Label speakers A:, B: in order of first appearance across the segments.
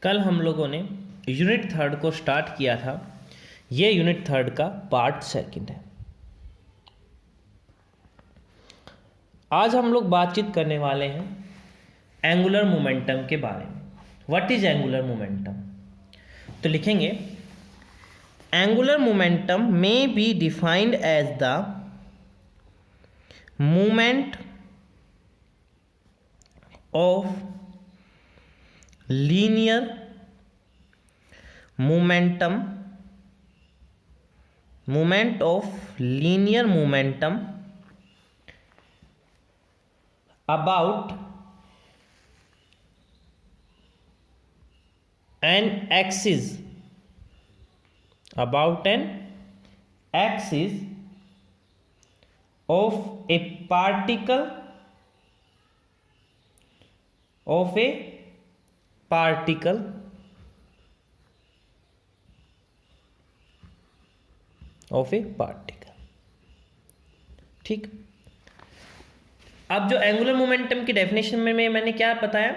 A: कल हम लोगों ने यूनिट थर्ड को स्टार्ट किया था। ये यूनिट थर्ड का पार्ट सेकंड है। आज हम लोग बातचीत करने वाले हैं एंगुलर मोमेंटम के बारे में। What is angular momentum? तो लिखेंगे angular momentum may be defined as the movement of linear momentum about an axis of a particle ठीक। अब जो एंगुलर मोमेंटम की डेफिनेशन में मैंने क्या बताया,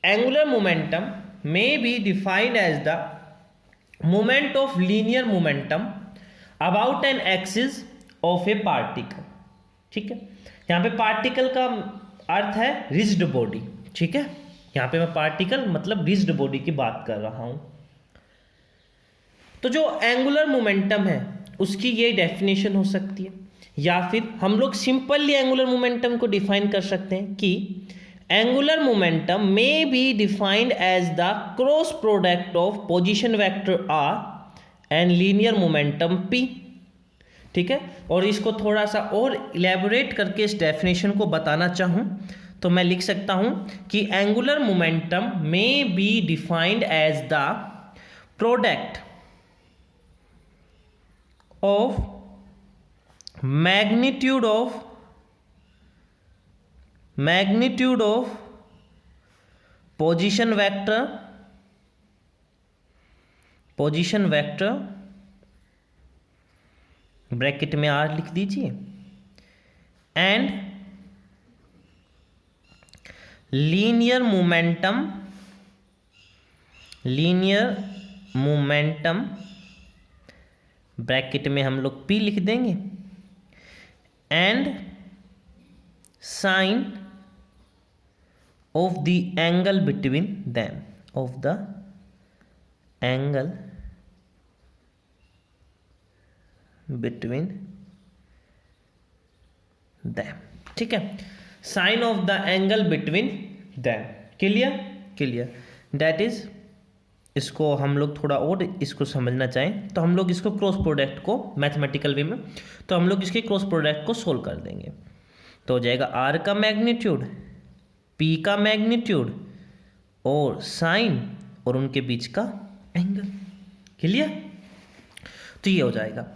A: angular momentum may be defined as the moment of linear momentum about an axis of a particle. ठीक है, यहां पे पार्टिकल का अर्थ है रिज्ड बॉडी। ठीक है, यहां पे मैं पार्टिकल मतलब रिज्ड बॉडी की बात कर रहा हूं। तो जो एंगुलर मोमेंटम है उसकी ये डेफिनेशन हो सकती है, या फिर हम लोग सिंपली एंगुलर मोमेंटम को डिफाइन कर सकते हैं कि angular momentum may be defined as the cross product of position vector R and linear momentum P. ठीक है, और इसको थोड़ा सा और इलेबोरेट करके इस डेफिनेशन को बताना चाहूं तो मैं लिख सकता हूं कि angular momentum may be defined as the product of magnitude of position vector bracket में आर लिख दीजिए एंड लीनियर मोमेंटम ब्रैकेट में हम लोग P लिख देंगे and sine of the angle between them ठीक है, sine of the angle between them. Clear that is, इसको हम लोग थोड़ा और इसको समझना चाहें तो हम लोग इसको क्रॉस प्रोडक्ट को मैथमेटिकल वे में तो हम लोग इसके क्रॉस प्रोडक्ट को सोल्व कर देंगे। तो हो जाएगा आर का मैग्नीट्यूड, पी का मैग्नीट्यूड और साइन और उनके बीच का एंगल। क्लियर? तो ये हो जाएगा।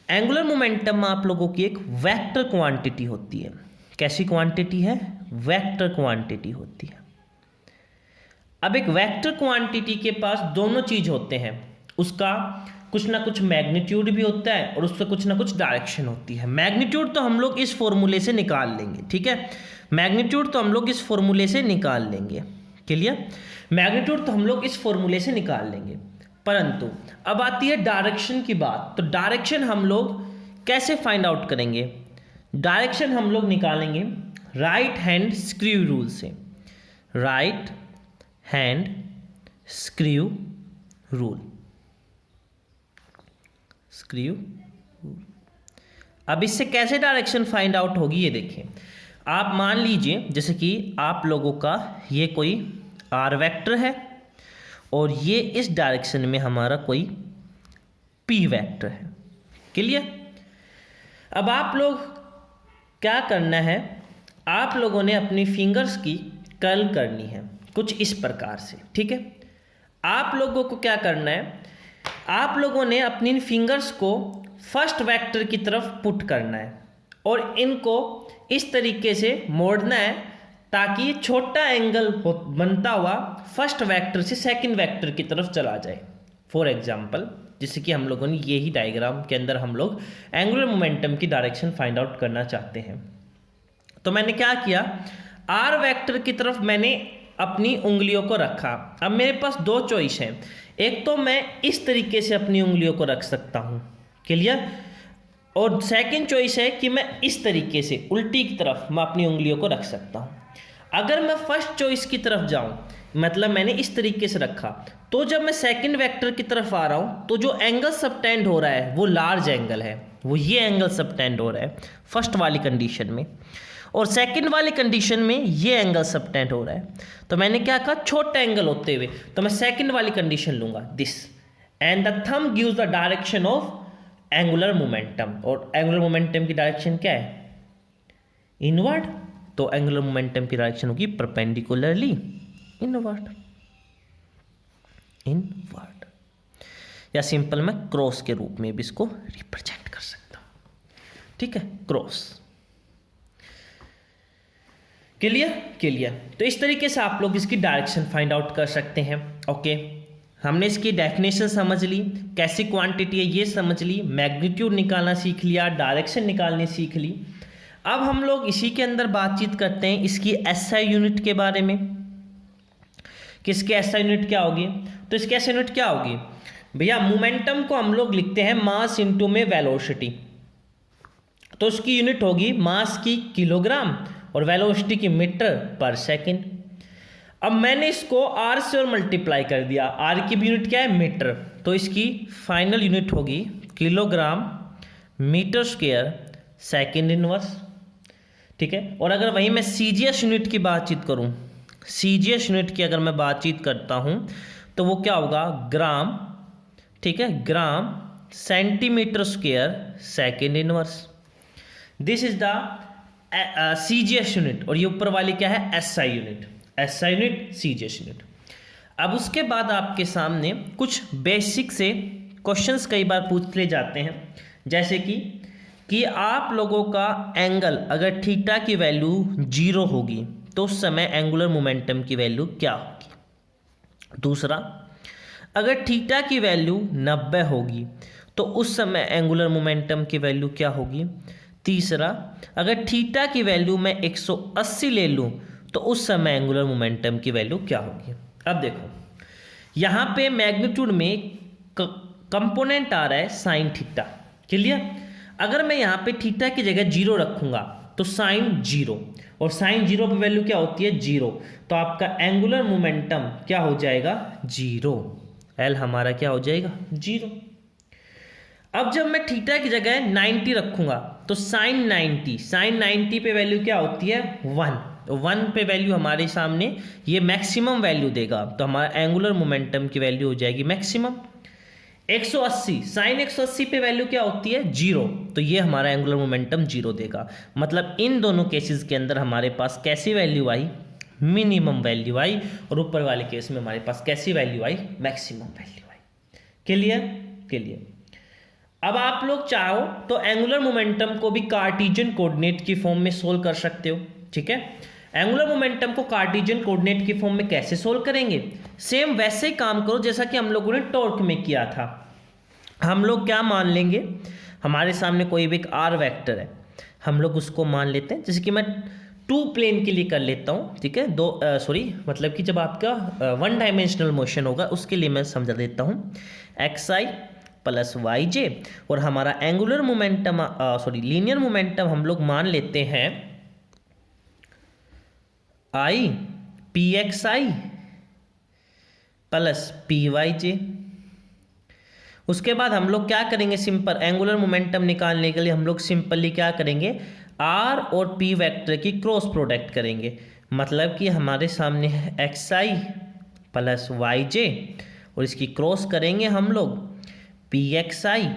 A: एंगुलर मोमेंटम आप लोगों की एक वेक्टर क्वांटिटी होती है। कैसी क्वांटिटी है? वेक्टर क्वांटिटी होती है। अब एक वेक्टर क्वांटिटी के पास दोनों चीज होते हैं, उसका कुछ ना कुछ मैग्नीट्यूड भी होता है और उसका कुछ ना कुछ डायरेक्शन होती है। मैग्नीट्यूड तो हम लोग इस फॉर्मूले से निकाल लेंगे। ठीक है, मैग्नीट्यूड तो हम लोग इस फॉर्मूले से निकाल लेंगे। क्लियर? मैग्नीट्यूड तो हम लोग इस फॉर्मूले से निकाल लेंगे, परंतु अब आती है डायरेक्शन की बात। तो डायरेक्शन हम लोग कैसे फाइंड आउट करेंगे? डायरेक्शन हम लोग निकालेंगे राइट हैंड स्क्रू रूल से। Right hand screw rule. अब इससे कैसे डायरेक्शन फाइंड आउट होगी ये देखिए। आप मान लीजिए जैसे कि आप लोगों का ये कोई आर वेक्टर है और ये इस डायरेक्शन में हमारा कोई पी वेक्टर है। क्लियर? अब आप लोग क्या करना है, आप लोगों ने अपनी फिंगर्स की कर्ल करनी है कुछ इस प्रकार से। ठीक है, आप लोगों को क्या करना है, आप लोगों ने अपनी फिंगर्स को फर्स्ट वेक्टर की तरफ पुट करना है और इनको इस तरीके से मोड़ना है ताकि छोटा एंगल बनता हुआ फर्स्ट वेक्टर से सेकंड वेक्टर की तरफ चला जाए। फॉर एग्जांपल, जैसे कि हम लोगों ने यही डायग्राम के अंदर हम लोग एंगुलर मोमेंटम की डायरेक्शन फाइंड आउट करना चाहते हैं। तो मैंने क्या किया, आर वेक्टर की तरफ मैंने अपनी उंगलियों को रखा। अब मेरे पास दो चॉइस हैं, एक तो मैं इस तरीके से अपनी उंगलियों को रख सकता हूँ, क्लियर, और सेकंड चॉइस है कि मैं इस तरीके से उल्टी की तरफ मैं अपनी उंगलियों को रख सकता हूँ। अगर मैं फर्स्ट चॉइस की तरफ जाऊँ, मतलब मैंने इस तरीके से रखा, तो जब मैं सेकंड वेक्टर की तरफ आ रहा हूँ तो जो एंगल सबटेंड हो रहा है वो लार्ज एंगल है, वो ये एंगल सबटेंड हो रहा है फर्स्ट वाली कंडीशन में, और सेकंड वाली कंडीशन में ये एंगल सबटेंड हो रहा है। तो मैंने क्या कहा, छोटा एंगल होते हुए, तो मैं सेकंड वाली कंडीशन लूंगा, this, and the thumb gives the direction of angular momentum, और एंगुलर मोमेंटम की डायरेक्शन क्या है, इनवर्ड, तो एंगुलर मोमेंटम की डायरेक्शन होगी परपेंडिकुलरली इनवर्ड, इनवर्ड, या सिंपल मैं क्रॉस के रूप में भी इसको रिप्रेजेंट कर सकता हूं, ठीक है, क्रॉस, क्लियर, क्लियर। तो इस तरीके से आप लोग इसकी डायरेक्शन फाइंड आउट कर सकते हैं। ओके, हमने इसकी डेफिनेशन समझ ली, कैसी क्वांटिटी है ये समझ ली, मैग्नीट्यूड निकालना सीख लिया, डायरेक्शन निकालनी सीख ली। अब हम लोग इसी के अंदर बातचीत करते हैं इसकी एसआई यूनिट के बारे में, किसके एसआई यूनिट क्या होगी, तो इसकी एसआई यूनिट क्या होगी भैया, मोमेंटम को हम लोग लिखते हैं मास इनटू में वेलोसिटी, तो उसकी यूनिट होगी मास की किलोग्राम और वेलोसिटी की मीटर पर सेकंड। अब मैंने इसको आर से और मल्टीप्लाई कर दिया, आर की भी यूनिट क्या है, मीटर, तो इसकी फाइनल यूनिट होगी kilogram metre square second inverse, ठीक है। और अगर वहीं मैं सीजीएस यूनिट की बातचीत करूं, सीजीएस यूनिट की अगर मैं बातचीत करता हूं तो वो क्या होगा, ग्राम, ठीक है, gram centimetre square second inverse, this is the CGS unit, और ये ऊपर वाली क्या है, SI unit, SI unit, CGS unit. अब उसके बाद आपके सामने कुछ बेसिक से क्वेश्चंस कई बार पूछ ले जाते हैं, जैसे कि आप लोगों का एंगल अगर थीटा की वैल्यू 0 होगी तो उस समय एंगुलर मोमेंटम की वैल्यू क्या होगी। दूसरा, अगर थीटा की वैल्यू 90 होगी तो उस समय एंगुलर मोमेंटम की वैल्यू क्या होगी। तीसरा, अगर थीटा की वैल्यू मैं 180 ले लूँ तो उस समय एंगुलर मोमेंटम की वैल्यू क्या होगी। अब देखो, यहाँ पे मैग्नीट्यूड में कंपोनेंट आ रहा है साइन थीटा, क्लियर। अगर मैं यहाँ पे थीटा की जगह 0 रखूँगा तो साइन 0, और साइन 0 पे वैल्यू क्या होती है, 0, तो आपका एंगुलर मोमेंटम क्या हो जाएगा, 0, एल हमारा क्या हो जाएगा, 0। अब जब मैं थीटा की जगह 90 रखूँगा तो साइन 90, साइन 90 पे वैल्यू क्या होती है, 1, तो 1 पे वैल्यू हमारे सामने ये मैक्सिमम वैल्यू देगा, तो हमारा एंगुलर मोमेंटम की वैल्यू हो जाएगी मैक्सिमम। 180, साइन 180 पे वैल्यू क्या होती है, 0, तो ये हमारा एंगुलर मोमेंटम 0 देगा। मतलब इन दोनों केसेस के अंदर हमारे पास कैसी वैल्यू आई, मिनिमम वैल्यू आई, और ऊपर वाले केस में हमारे पास कैसी वैल्यू आई, मैक्सिमम वैल्यू आई। Clear, clear. अब आप लोग चाहो तो एंगुलर मोमेंटम को भी कार्टेशियन कोऑर्डिनेट की फॉर्म में सोल्व कर सकते हो, ठीक है। एंगुलर मोमेंटम को कार्टेशियन कोऑर्डिनेट की फॉर्म में कैसे सोल्व करेंगे, सेम वैसे ही काम करो जैसा कि हम लोगों ने टॉर्क में किया था। हम लोग क्या मान लेंगे, हमारे सामने कोई भी एक आर वेक्टर है, हम लोग उसको मान लेते हैं, जैसे कि मैं 2 प्लेन के लिए कर लेता हूँ, ठीक है, मतलब कि जब आपका 1 डायमेंशनल मोशन होगा उसके लिए मैं समझा देता हूँ, xi प्लस वाई जे, और हमारा एंगुलर मोमेंटम लीनियर मोमेंटम हम लोग मान लेते हैं I P X I plus P Y J. उसके बाद हम लोग क्या करेंगे, सिंपल एंगुलर मोमेंटम निकालने के लिए हम लोग सिंपली क्या करेंगे, आर और पी वेक्टर की क्रॉस प्रोडक्ट करेंगे, मतलब कि हमारे सामने है एक्स आई प्लस वाई जे, और इसकी क्रॉस करेंगे हम लोग P X I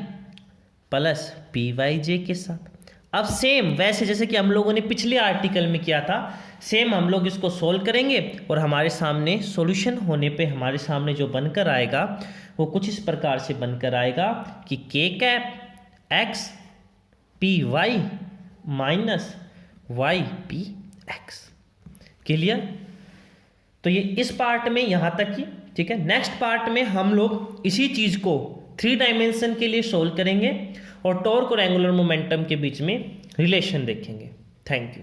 A: plus P Y जे के साथ। अब सेम वैसे जैसे कि हम लोगों ने पिछले आर्टिकल में किया था, सेम हम लोग इसको सोल्व करेंगे, और हमारे सामने सॉल्यूशन होने पे हमारे सामने जो बनकर आएगा वो कुछ इस प्रकार से बनकर आएगा कि के cap X P Y minus Y P X. Clear. तो ये इस पार्ट में यहाँ तक ही, ठीक है। नेक्स्ट पार्ट में हम लोग इसी चीज़ को 3 डायमेंशन के लिए सोल्व करेंगे और टॉर्क और एंगुलर मोमेंटम के बीच में रिलेशन देखेंगे। Thank you.